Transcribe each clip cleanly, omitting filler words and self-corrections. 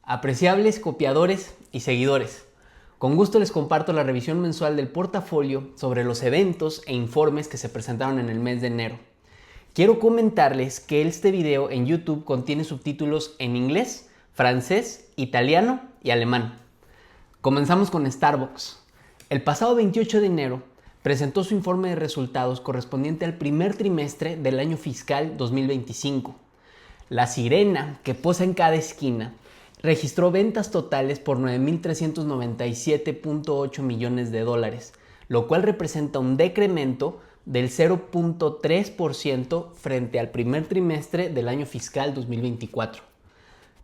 Apreciables copiadores y seguidores, con gusto les comparto la revisión mensual del portafolio sobre los eventos e informes que se presentaron en el mes de enero. Quiero comentarles que este video en YouTube contiene subtítulos en inglés, francés, italiano y alemán. Comenzamos con Starbucks. El pasado 28 de enero presentó su informe de resultados correspondiente al primer trimestre del año fiscal 2025. La sirena que posa en cada esquina registró ventas totales por 9.397.8 millones de dólares, lo cual representa un decremento del 0.3% frente al primer trimestre del año fiscal 2024.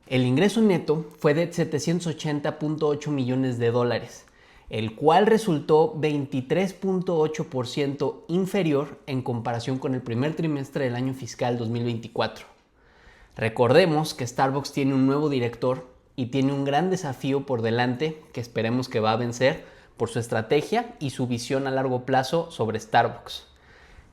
El ingreso neto fue de 780.8 millones de dólares, el cual resultó 23.8% inferior en comparación con el primer trimestre del año fiscal 2024. Recordemos que Starbucks tiene un nuevo director y tiene un gran desafío por delante que esperemos que va a vencer por su estrategia y su visión a largo plazo sobre Starbucks.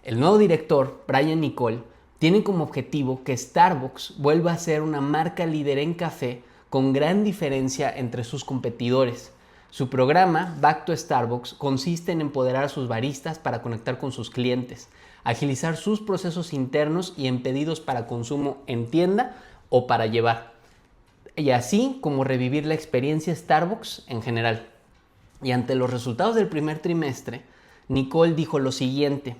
El nuevo director, Brian Niccol, tiene como objetivo que Starbucks vuelva a ser una marca líder en café con gran diferencia entre sus competidores. Su programa Back to Starbucks consiste en empoderar a sus baristas para conectar con sus clientes, agilizar sus procesos internos y en pedidos para consumo en tienda o para llevar, y así como revivir la experiencia Starbucks en general. Y ante los resultados del primer trimestre, Niccol dijo lo siguiente: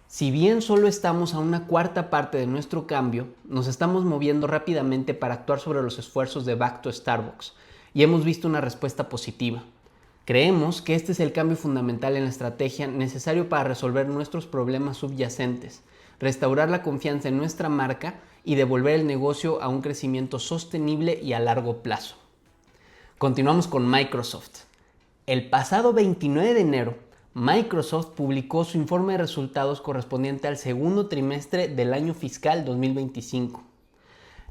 si bien solo estamos a una cuarta parte de nuestro cambio, nos estamos moviendo rápidamente para actuar sobre los esfuerzos de Back to Starbucks y hemos visto una respuesta positiva. Creemos que este es el cambio fundamental en la estrategia necesario para resolver nuestros problemas subyacentes, restaurar la confianza en nuestra marca y devolver el negocio a un crecimiento sostenible y a largo plazo. Continuamos con Microsoft. El pasado 29 de enero, Microsoft publicó su informe de resultados correspondiente al segundo trimestre del año fiscal 2025.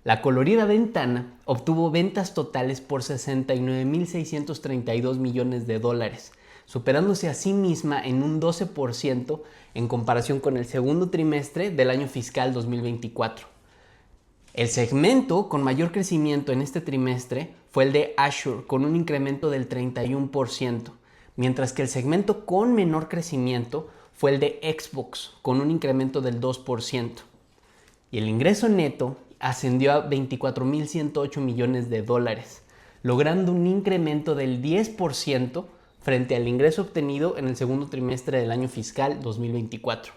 La colorida ventana obtuvo ventas totales por 69.632 millones de dólares, superándose a sí misma en un 12% en comparación con el segundo trimestre del año fiscal 2024. El segmento con mayor crecimiento en este trimestre fue el de Azure, con un incremento del 31%, mientras que el segmento con menor crecimiento fue el de Xbox, con un incremento del 2%. Y el ingreso neto ascendió a 24.108 millones de dólares, logrando un incremento del 10% frente al ingreso obtenido en el segundo trimestre del año fiscal 2024.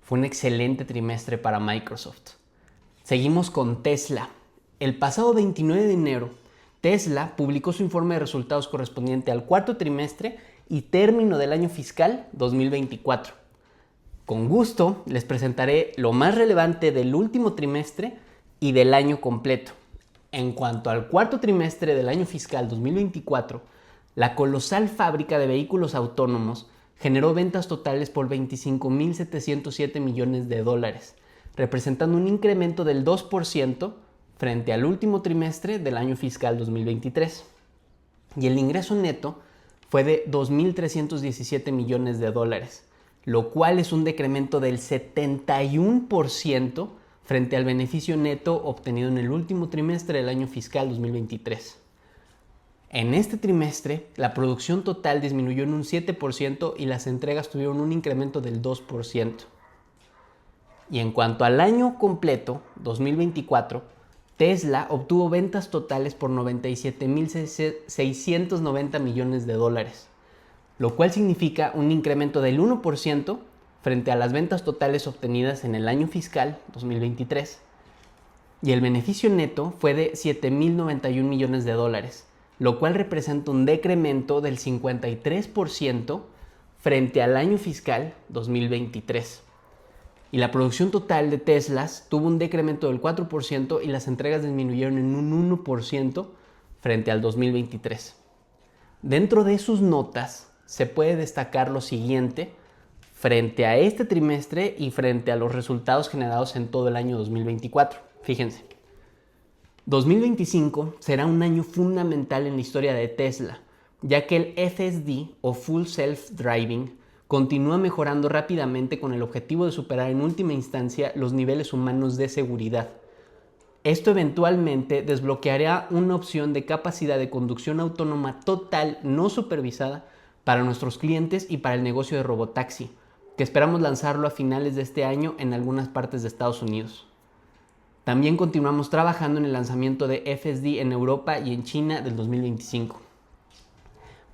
Fue un excelente trimestre para Microsoft. Seguimos con Tesla. El pasado 29 de enero, Tesla publicó su informe de resultados correspondiente al cuarto trimestre y término del año fiscal 2024. Con gusto les presentaré lo más relevante del último trimestre y del año completo. En cuanto al cuarto trimestre del año fiscal 2024, la colosal fábrica de vehículos autónomos generó ventas totales por 25.707 millones de dólares, representando un incremento del 2% frente al último trimestre del año fiscal 2023. Y el ingreso neto fue de 2.317 millones de dólares, lo cual es un decremento del 71% frente al beneficio neto obtenido en el último trimestre del año fiscal 2023. En este trimestre, la producción total disminuyó en un 7% y las entregas tuvieron un incremento del 2%. Y en cuanto al año completo, 2024, Tesla obtuvo ventas totales por 97.690 millones de dólares, lo cual significa un incremento del 1% frente a las ventas totales obtenidas en el año fiscal 2023. Y el beneficio neto fue de 7.091 millones de dólares, lo cual representa un decremento del 53% frente al año fiscal 2023. Y la producción total de Teslas tuvo un decremento del 4% y las entregas disminuyeron en un 1% frente al 2023. Dentro de sus notas se puede destacar lo siguiente frente a este trimestre y frente a los resultados generados en todo el año 2024. Fíjense, 2025 será un año fundamental en la historia de Tesla, ya que el FSD o Full Self Driving continúa mejorando rápidamente con el objetivo de superar en última instancia los niveles humanos de seguridad. Esto eventualmente desbloqueará una opción de capacidad de conducción autónoma total no supervisada para nuestros clientes y para el negocio de robotaxi, que esperamos lanzarlo a finales de este año en algunas partes de Estados Unidos. También continuamos trabajando en el lanzamiento de FSD en Europa y en China del 2025.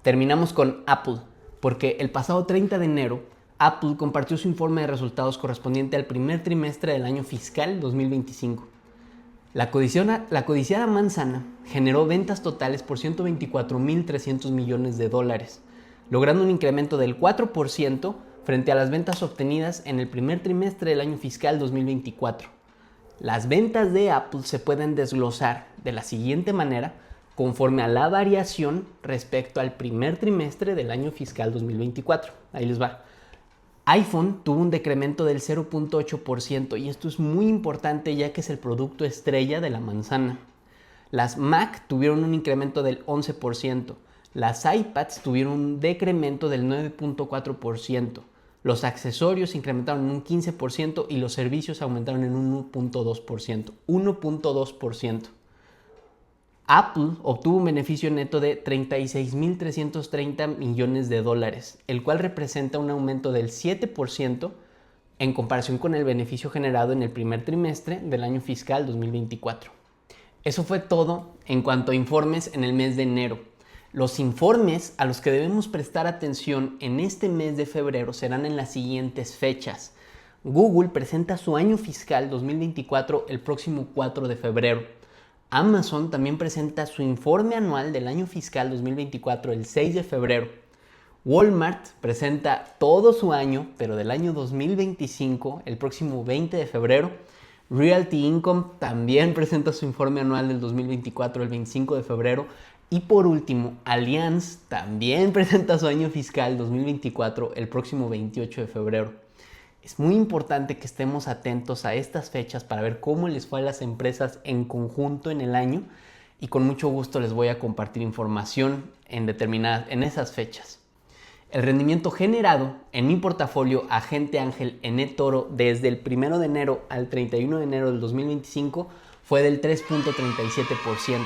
Terminamos con Apple, porque el pasado 30 de enero, Apple compartió su informe de resultados correspondiente al primer trimestre del año fiscal 2025. La codiciada manzana generó ventas totales por 124.300 millones de dólares, logrando un incremento del 4% frente a las ventas obtenidas en el primer trimestre del año fiscal 2024. Las ventas de Apple se pueden desglosar de la siguiente manera conforme a la variación respecto al primer trimestre del año fiscal 2024. Ahí les va. iPhone tuvo un decremento del 0.8% y esto es muy importante ya que es el producto estrella de la manzana. Las Mac tuvieron un incremento del 11%, las iPads tuvieron un decremento del 9.4%, los accesorios incrementaron en un 15% y los servicios aumentaron en un 1.2%. 1.2%. Apple obtuvo un beneficio neto de 36.330 millones de dólares, el cual representa un aumento del 7% en comparación con el beneficio generado en el primer trimestre del año fiscal 2024. Eso fue todo en cuanto a informes en el mes de enero. Los informes a los que debemos prestar atención en este mes de febrero serán en las siguientes fechas. Google presenta su año fiscal 2024 el próximo 4 de febrero. Amazon también presenta su informe anual del año fiscal 2024 el 6 de febrero. Walmart presenta todo su año, pero del año 2025, el próximo 20 de febrero. Realty Income también presenta su informe anual del 2024 el 25 de febrero. Y por último, Allianz también presenta su año fiscal 2024 el próximo 28 de febrero. Es muy importante que estemos atentos a estas fechas para ver cómo les fue a las empresas en conjunto en el año y con mucho gusto les voy a compartir información en esas fechas. El rendimiento generado en mi portafolio Agente Ángel en eToro desde el 1 de enero al 31 de enero del 2025 fue del 3.37%.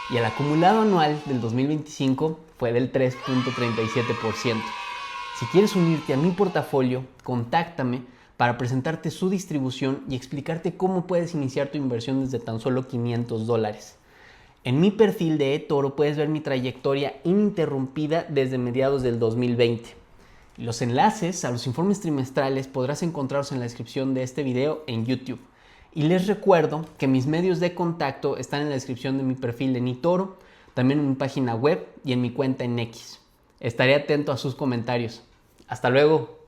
Y el acumulado anual del 2025 fue del 3.37%. Si quieres unirte a mi portafolio, contáctame para presentarte su distribución y explicarte cómo puedes iniciar tu inversión desde tan solo $500. En mi perfil de eToro puedes ver mi trayectoria ininterrumpida desde mediados del 2020. Los enlaces a los informes trimestrales podrás encontrarlos en la descripción de este video en YouTube. Y les recuerdo que mis medios de contacto están en la descripción de mi perfil de eToro, también en mi página web y en mi cuenta en X. Estaré atento a sus comentarios. Hasta luego.